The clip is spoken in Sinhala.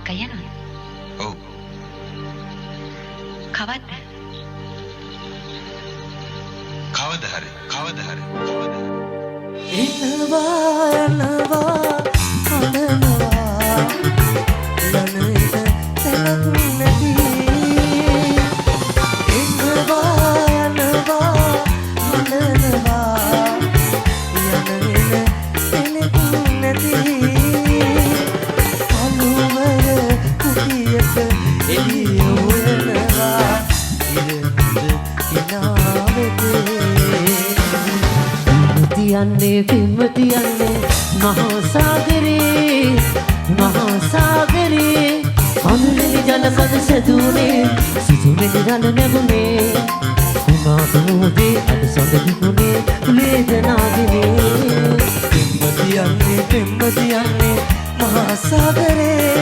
අක්කා යනවා. ඔව්. කවද්ද? කවද හරි. එනවා යනවා හඬනවා යන්නේද තැනක් නැති. එනවා යනවා හඬනවා යන්නේද තැනක් නැති. අනුවර කුටියක එළිය උයනවා ඉරමුද ඉනාවෙතේ. තියන්නේ පිම්මතියන්නේ මහා සාගරේ අනුලේ ජලකඳ සැදුනේ සිසුනේ රළ නැගුනේ කුමාරෝදේ අද සඳහුනේ වේදනාදිනේ. පිම්මතියන්නේ මහා සාගරේ